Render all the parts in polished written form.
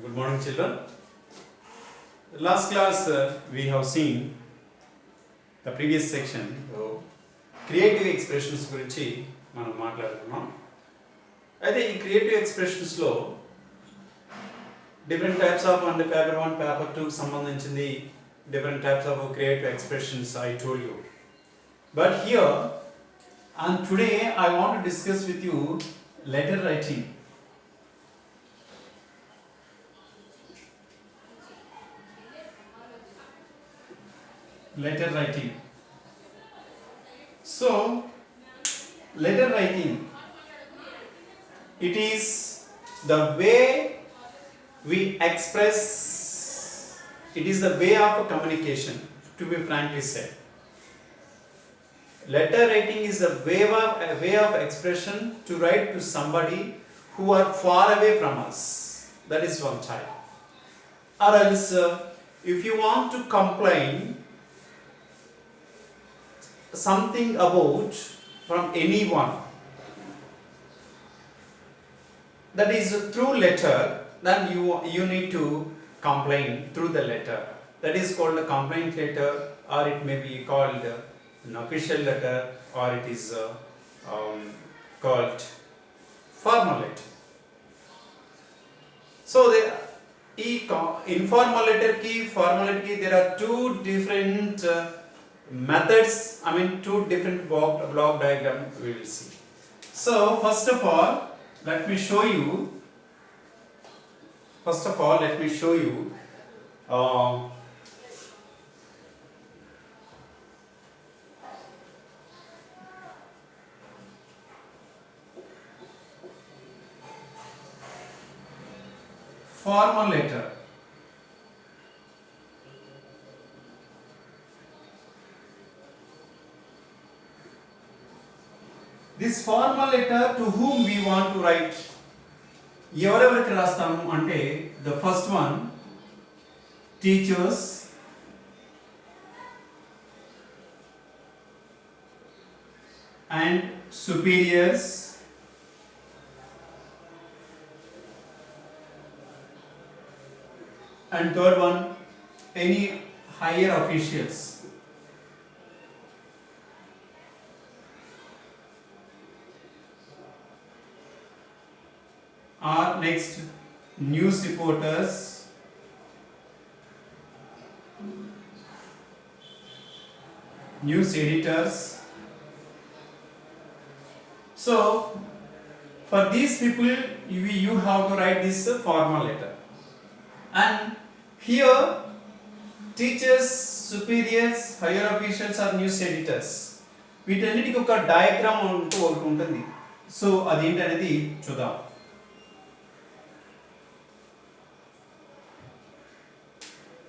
Good morning, children. Last class we have seen the previous section. Creative expressions గురించి మనం మాట్లాడుకున్నాం. అయితే ఈ క్రియేటివ్ ఎక్స్ప్రెషన్స్లో డిఫరెంట్ టైప్స్ ఆఫ్ అంటే పేపర్ 1 పేపర్ 2కి సంబంధించింది different types of creative expressions I told you. But here and today I want to discuss with you letter writing. Letter writing. So, letter writing, it is the way we express, it is the way of communication, to be frankly said. Letter writing is a way of expression to write to somebody who are far away from us. That is one type. Or else, if you want to complain something about from anyone, that is through letter, then you need to complain through the letter. That is called a complaint letter, or it may be called an official letter, or it is called formal letter. So informal letter ki formal letter ki there are two different methods, two different block diagram we will see. So first of all let me show you formal letter. This formal letter to whom we want to write, ఎవరెవరికి రాస్తాము అంటే the first one, teachers, and superiors, and third one, any higher officials. Or next, news reporters, news editors. So for these people you have to write this formal letter. And here teachers, superiors, higher officials are news editors. వీటన్నిటికీ ఒక diagram అంటూ ఒకటి ఉంటుంది. So అదేంటనేది చూద్దాం.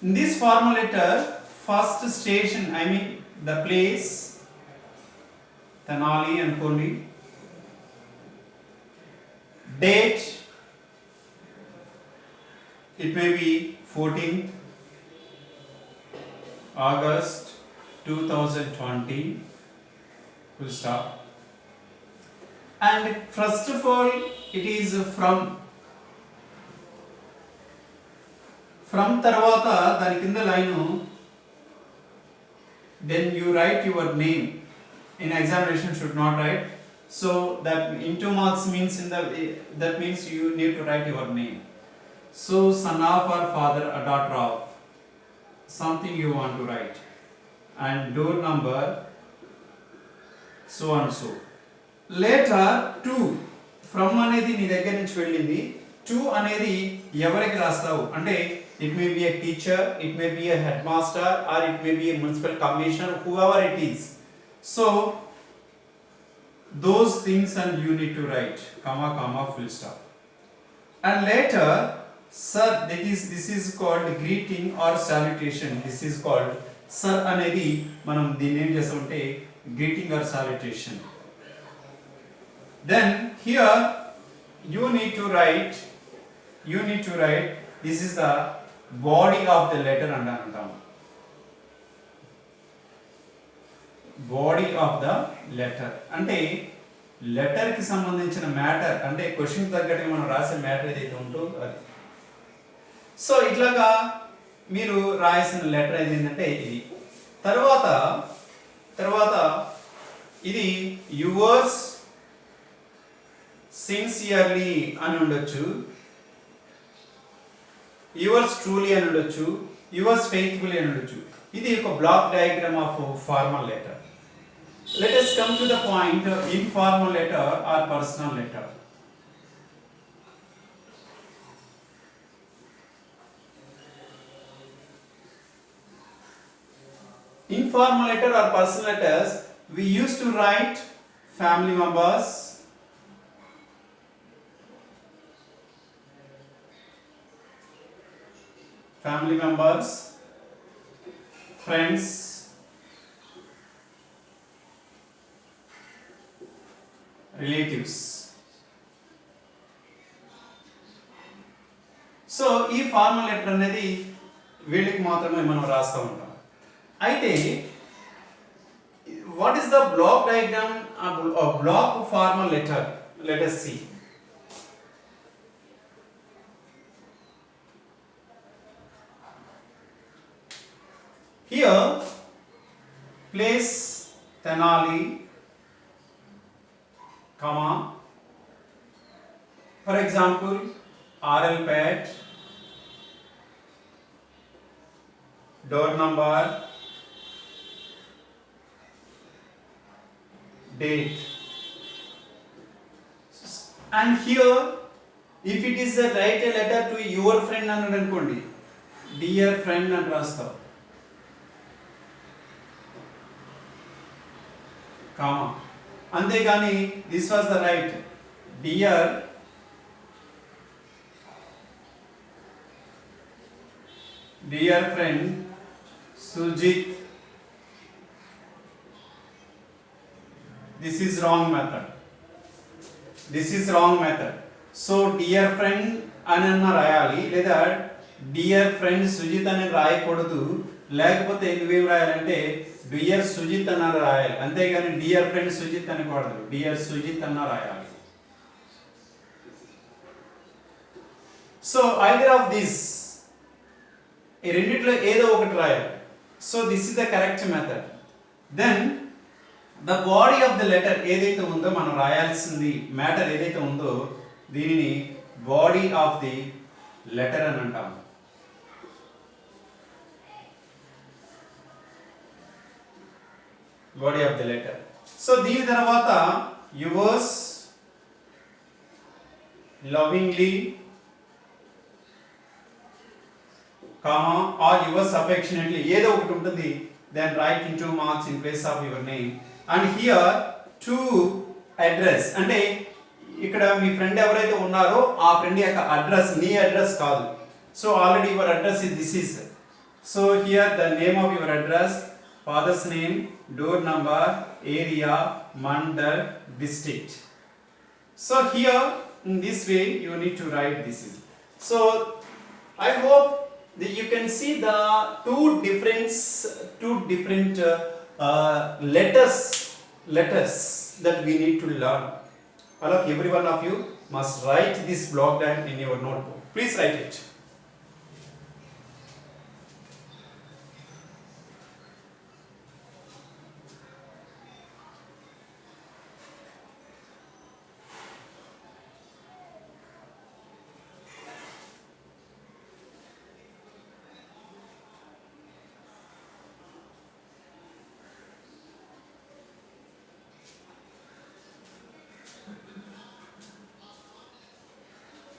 In this formal letter, first station, the place, Tenali and Kondi, date, it may be 14th August 2020, full stop. And first of all, it is from తర్వాత దాని కింద line, then you write your name. In examination should not write, so that in 2 marks means that means you need to write your name. So son of or father or daughter of something you want to write, and door number so and so. Later 2 from అనేది నీ దగ్గర నుంచి వెళ్ళింది, 2 అనేది ఎవరికి రాస్తావు అంటే it may be a teacher, it may be a headmaster, or it may be a municipal commissioner, whoever it is. So those things and you need to write comma full stop. And later, sir, this is called greeting or salutation. This is called sir అనేది మనం దీన్ని ఏం చేస్తామంటే greeting or salutation. Then here you need to write this is the body of the letter అని అంటాము. Body of the letter అంటే లెటర్కి సంబంధించిన matter, అంటే క్వశ్చన్ తగ్గట్టుగా మనం రాసే మ్యాటర్ ఏదైతే ఉంటుందో అది. సో ఇట్లాగా మీరు రాయాల్సిన లెటర్ ఏంటంటే ఇది. తర్వాత తర్వాత ఇది యువర్స్ సిన్సియర్లీ అని ఉండొచ్చు, యువర్స్ ట్రూలీ అని ఉండొచ్చు, యువర్స్ ఫెయిత్ఫుల్లీ అని ఉండొచ్చు. ఇది ఒక block diagram of formal letter. Let us come to the point, informal letter or personal letter. Informal letter or personal letters, we used to write family members, friends, relatives. సో ఈ formal letter అనేది వీళ్ళకి మాత్రమే మనం రాస్తూ ఉంటాం. అయితే what is the block diagram block formal letter? Let us see. Here place Tenali, comma, for example RL pad, door number, date, and here if it is a write a letter to your friend అని అనుకోండి, dear friend అని రాస్తాం, comma. అంతేగాని this was the right dear friend Sujith, this is wrong method. So dear friend అని అన్న రాయాలి, లేదా dear friend Sujith అని రాయకూడదు. లేకపోతే నువ్వేం రాయాలంటే డియర్ సుజిత్ అన్న రాయాలి, అంతేగాని డియర్ ఫ్రెండ్ సుజిత్ అనకూడదు, డియర్ సుజిత్ అన్న రాయాలి. సో ఐదర్ ఆఫ్ దిస్, ఈ రెండిట్లో ఏదో ఒకటి రాయాలి. So this is the correct method. Then the body of the letter ఏదైతే ఉందో మనం రాయాల్సింది మ్యాటర్ ఏదైతే ఉందో దీనిని బాడీ ఆఫ్ ది లెటర్ అని అంటాము. Body of the letter. So దీని తర్వాత yours lovingly, comma, or yours affectionately, ఏదో ఒకటి ఉంటుంది. Then write in 2 marks in place of your name. And here to address, అంటే ఇక్కడ మీ ఫ్రెండ్ ఎవరైతే ఉన్నారో ఆ ఫ్రెండ్ యొక్క అడ్రస్, నీ అడ్రస్ కాదు. So already your address is this is. So here the name of your address, father's name, door number, area, mandal, district. So here in this way you need to write this. So I hope that you can see the two different letters that we need to learn. All of every one of you must write this block diagram in your notebook. Please write it.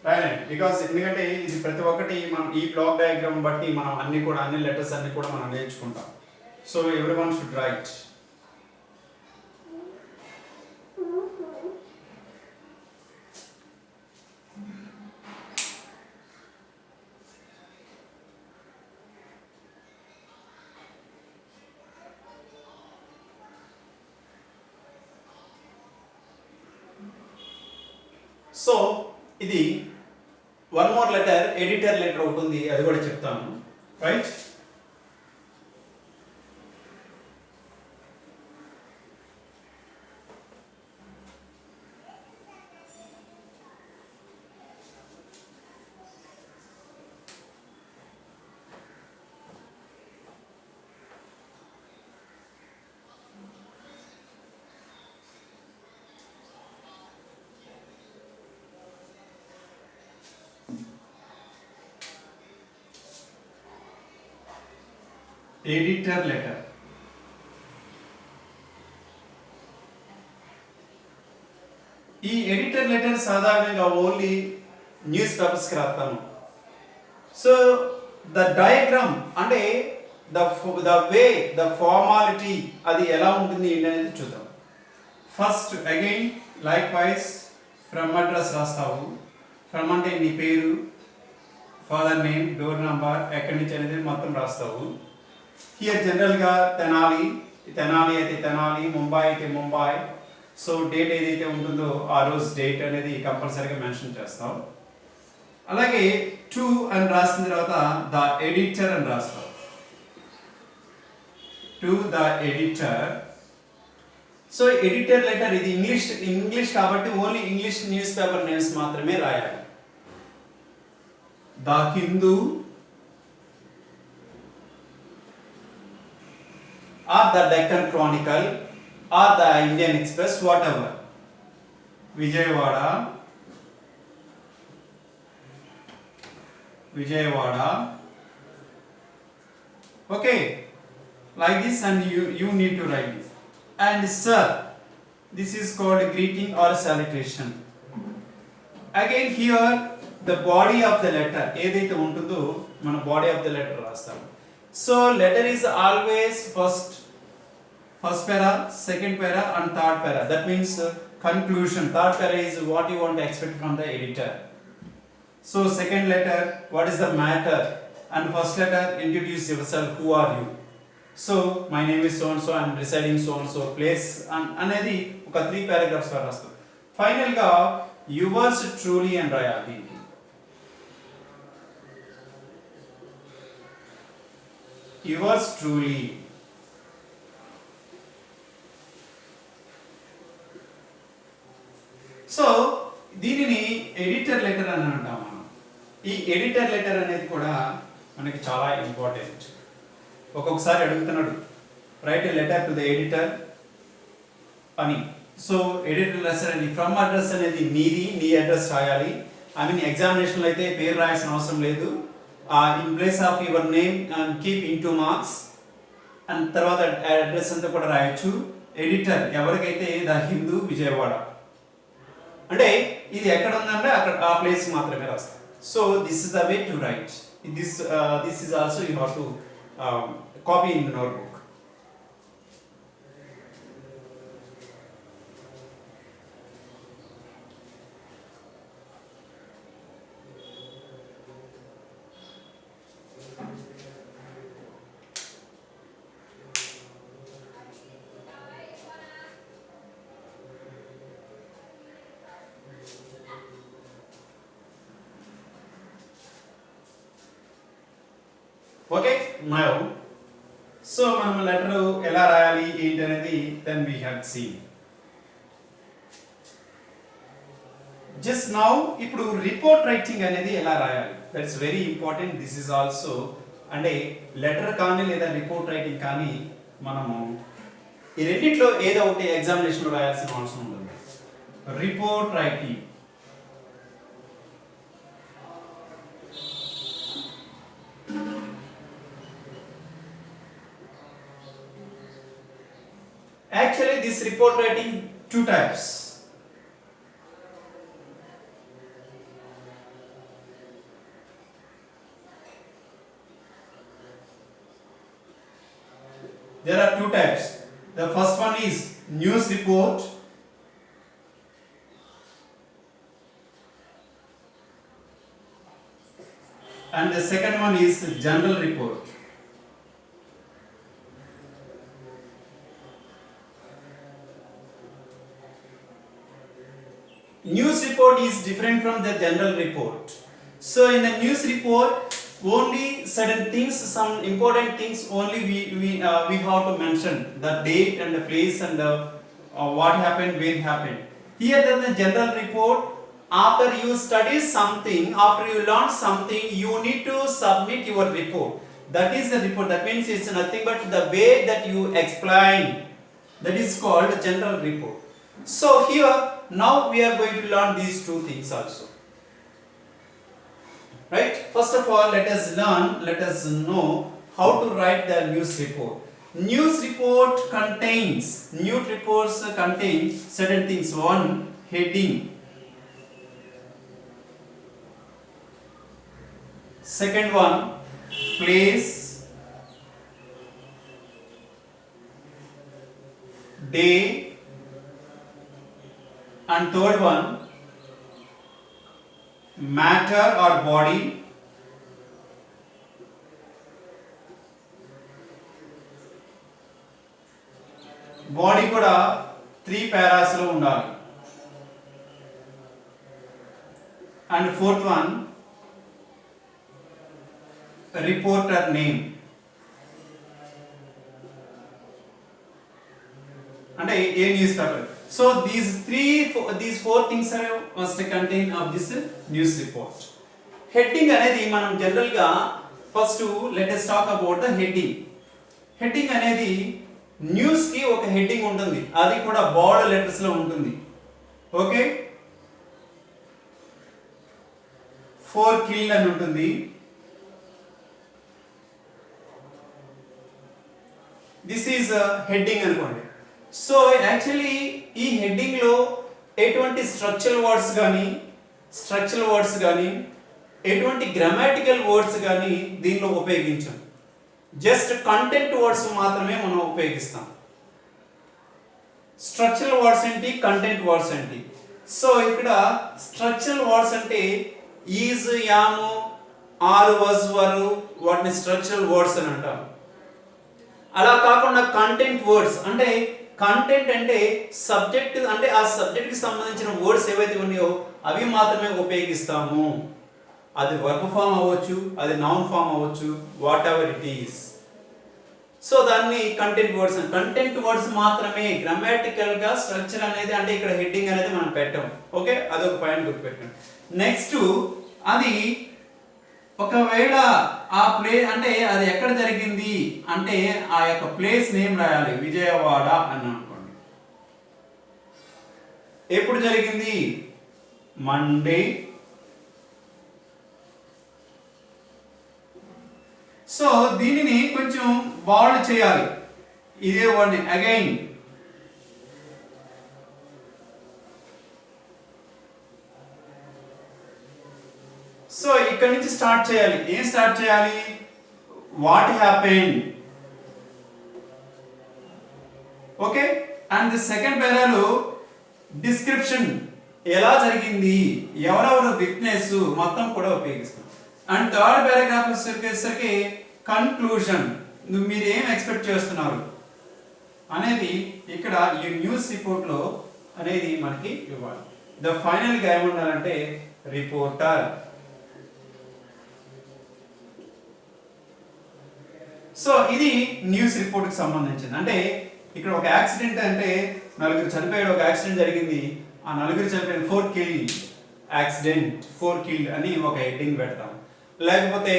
రాయనండి, because ఎందుకంటే ఇది ప్రతి ఒక్కటి మనం ఈ block diagram బట్టి మనం అన్ని లెటర్స్ అన్ని కూడా మనం నేర్చుకుంటాం. So everyone should write. So ఇది one more letter, editor letter ఒకటి ఉంది, అది కూడా చెప్తాను. Right, editor letter. ఈ ఎడిటర్ లెటర్ సాధారణంగా ఓన్లీ న్యూస్ పేపర్స్కి రాస్తాను. సో ద డయాగ్రామ్ అంటే ద వే ద ఫార్మాలిటీ అది ఎలా ఉంటుంది అనేది చూద్దాం. First again like wise from address రాస్తావు. ఫ్రమ్ అంటే నీ పేరు, ఫాదర్ నేమ్, డోర్ నంబర్, ఎక్కడి నుంచి అనేది మొత్తం రాస్తావు. హియర్ జనరల్గా తెనాలి అయితే తెనాలి, ముంబై అయితే ముంబై. సో డేట్ ఏదైతే ఉంటుందో ఆ రోజు డేట్ అనేది కంపల్సరీగా మెన్షన్ చేస్తాం. అలాగే టు అని రాసిన తర్వాత ద ఎడిటర్ అని రాస్తాం. To the editor. So editor letter ఇది ఇంగ్లీష్ కాబట్టి only English news paper names మాత్రమే రాయాలి. The Hindu or the Deccan Chronicle or the Indian Express, whatever. Vijayawada, okay, like this, and you need to write this. And sir, this is called greeting or salutation. Again here the body of the letter ఏదైతే ఉంటుందో మన body of the letter రాస్తాం. So letter is always first para, second para and third para. That means conclusion. Third para is what you want to expect from the editor. So second letter, what is the matter? And first letter, introduce yourself, who are you? So my name is so and so, I am residing so and so place అనేది ఒక 3 paragraphs లో రాస్తాం. Final గా yours truly అని రాయాలి. yours truly. So దీనిని editor letter అని అంటాం మనం. ఈ ఎడిటర్ లెటర్ అనేది కూడా మనకి చాలా ఇంపార్టెంట్. ఒక్కొక్కసారి అడుగుతున్నాడు right a letter to the editor అని. సో ఎడిటర్ లెటర్ అని ఫ్రమ్ అడ్రస్ అనేది నీ అడ్రస్ రాయాలి. ఐ మీన్ ఎగ్జామినేషన్లో అయితే పేరు రాయాల్సిన అవసరం లేదు. In place of your name and keep into marks and తర్వాత అడ్రస్ అంతా కూడా రాయొచ్చు. ఎడిటర్ ఎవరికైతే ద హిందూ విజయవాడ అంటే ఇది ఎక్కడ ఉందంటే అక్కడ ఆ ప్లేస్ మాత్రమే రాస్తాం. So this is the way to write this is also you have to copy in the notebook. Okay now so మనం లెటర్ ఎలా రాయాలి ఏంటి అనేది then we have seen. Just now ఇప్పుడు రిపోర్ట్ రైటింగ్ అనేది ఎలా రాయాలి, that's very important. This is also అంటే లెటర్ కానీ లేదా రిపోర్ట్ రైటింగ్ కానీ మనము ఈ రెండిట్లో ఏదో ఒకటి ఎగ్జామినేషన్లో రాయాల్సిన అవసరం ఉంటుంది. Report writing actually this report writing two types. There are two types. The first one is news report and the second one is general report. News report is different from the general report. So in the news report, only certain things, some important things only we have to mention the date and the place and the what happened, where it happened. Here in the general report, after you study something, after you learn something, you need to submit your report. That is the report. That means it's nothing but the way that you explain. That is called general report. So here now we are going to learn these two things also. Right? First of all, let us know how to write the news report. News reports contain certain things. One, heading. Second one, place, day, and third one, matter or body. Body కూడా 3 paras లో ఉండాలి. And fourth one, reporter name. అంటే ఏ news paper. So these four things are must contain of this news report. Heading అనేది మనం general గా first let us talk about the heading. Heading అనేది news కి ఒక హెడ్డింగ్ ఉంటుంది, అది కూడా బోల్డ్ లెటర్స్ లో ఉంటుంది. ఓకే, 4 కిల్ అని ఉంటుంది. దిస్ ఈజ్ హెడ్డింగ్ అనుకోండి. సో యాక్చువల్లీ ఈ హెడ్డింగ్ లో ఎటువంటి స్ట్రక్చరల్ వర్డ్స్ కానీ ఎటువంటి గ్రామాటికల్ వర్డ్స్ కానీ దీనిలో ఉపయోగించాం. జస్ట్ కంటెంట్ వర్డ్స్ మాత్రమే మనం ఉపయోగిస్తాం. స్ట్రక్చరల్ వర్డ్స్ ఏంటి, కంటెంట్ వర్డ్స్ ఏంటి. సో ఇక్కడ స్ట్రక్చరల్ వర్డ్స్ అంటే ఈజ్, యామ్, ఆర్, వజ్, వర్, వాటిని స్ట్రక్చరల్ వర్డ్స్ అని అంటాం. అలా కాకుండా కంటెంట్ వర్డ్స్ అంటే కంటెంట్ అంటే సబ్జెక్ట్, అంటే ఆ సబ్జెక్ట్ కి సంబంధించిన వర్డ్స్ ఏవైతే ఉన్నాయో అవి మాత్రమే ఉపయోగిస్తాము. అది వర్బ్ ఫామ్ అవ్వచ్చు, అది నౌన్ ఫామ్ అవ్వచ్చు, what ever it is. So దాన్ని కంటెంట్ వర్డ్స్ మాత్రమే. గ్రామాటికల్ గా స్ట్రక్చర్ అనేది అంటే ఇక్కడ హెడ్డింగ్ అనేది మనం పెట్టాం. ఓకే, అదొక పాయింట్ గుర్తుపెట్టండి. నెక్స్ట్, అది ఒకవేళ ఆ అంటే అది ఎక్కడ జరిగింది అంటే ఆ యొక్క ప్లేస్ నేమ్ రాయాలి. విజయవాడ అని అనుకోండి. ఎప్పుడు జరిగింది, మండే. సో దీనిని కొంచెం బాల్డ్ చేయాలి. ఇదే వర్డ్ అగైన్. సో ఇక్కడ నుంచి స్టార్ట్ చేయాలి. ఏం స్టార్ట్ చేయాలి, what happened. Okay, and the second పేరాలో డిస్క్రిప్షన్, ఎలా జరిగింది, ఎవరెవరు విట్నెస్ మొత్తం కూడా ఉపయోగిస్తాం. అండ్ థర్డ్ పారాగ్రాఫ్ వచ్చేసరికి కన్క్లూజన్, మీరు ఏం ఎక్స్పెక్ట్ చేస్తున్నారు అనేది ఇక్కడ ఈ న్యూస్ రిపోర్ట్ లో అనేది మనకి ఇవ్వాలి. ద ఫైనల్ గా ఏముండాలంటే రిపోర్టర్. సో ఇది న్యూస్ రిపోర్ట్ కి సంబంధించింది. అంటే ఇక్కడ ఒక యాక్సిడెంట్ అంటే 4 చనిపోయాడు, ఒక యాక్సిడెంట్ జరిగింది, ఆ 4 చనిపోయిన 4 కిల్డ్ యాక్సిడెంట్, 4 కిల్డ్ అని ఒక హెడ్డింగ్ పెడతాం. లేకపోతే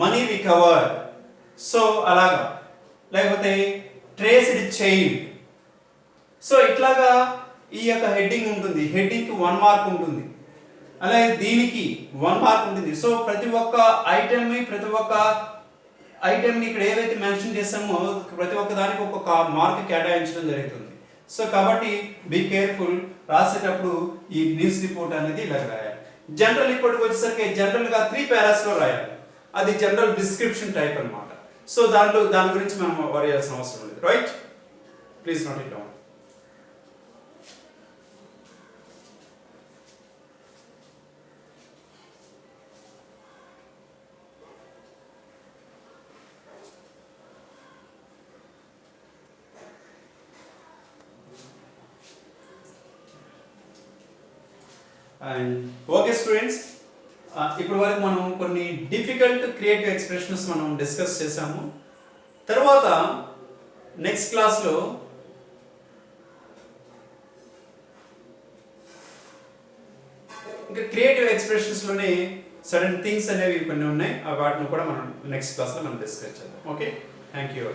మనీ రికవర్, సో అలాగా. లేకపోతే ట్రేస్డ్ చైల్డ్. సో ఇట్లాగా ఈ యొక్క హెడ్డింగ్ ఉంటుంది. హెడ్డింగ్కి 1 మార్క్ ఉంటుంది, అలాగే దీనికి 1 మార్క్ ఉంటుంది. సో ప్రతి ఒక్క ఐటెంని ఇక్కడ ఏవైతే మెన్షన్ చేస్తామో ప్రతి ఒక్క దానికి ఒక్కొక్క మార్క్ కేటాయించడం జరుగుతుంది. సో కాబట్టి బీ కేర్ఫుల్, రాసేటప్పుడు ఈ న్యూస్ రిపోర్ట్ అనేది ఇలా రాయాలి. జనరల్ రిపోర్ట్కి వచ్చేసరికి జనరల్గా 3 పారాస్ లో రాయాలి. అది జనరల్ డిస్క్రిప్షన్ టైప్ అన్నమాట. సో దాని గురించి మనం వరీ చేయాల్సిన అవసరం లేదు. Right, please note it down. And okay students, ఇప్పటి వరకు మనం కొన్ని డిఫికల్ట్ క్రియేటివ్ ఎక్స్ప్రెషన్స్ మనం డిస్కస్ చేసాము. తర్వాత నెక్స్ట్ క్లాస్లో ఇంకా క్రియేటివ్ ఎక్స్ప్రెషన్స్లోనే సడన్ థింగ్స్ అనేవి కొన్ని ఉన్నాయి, వాటిని కూడా మనం నెక్స్ట్ క్లాస్లో మనం డిస్కస్ చేద్దాం. Okay, thank you.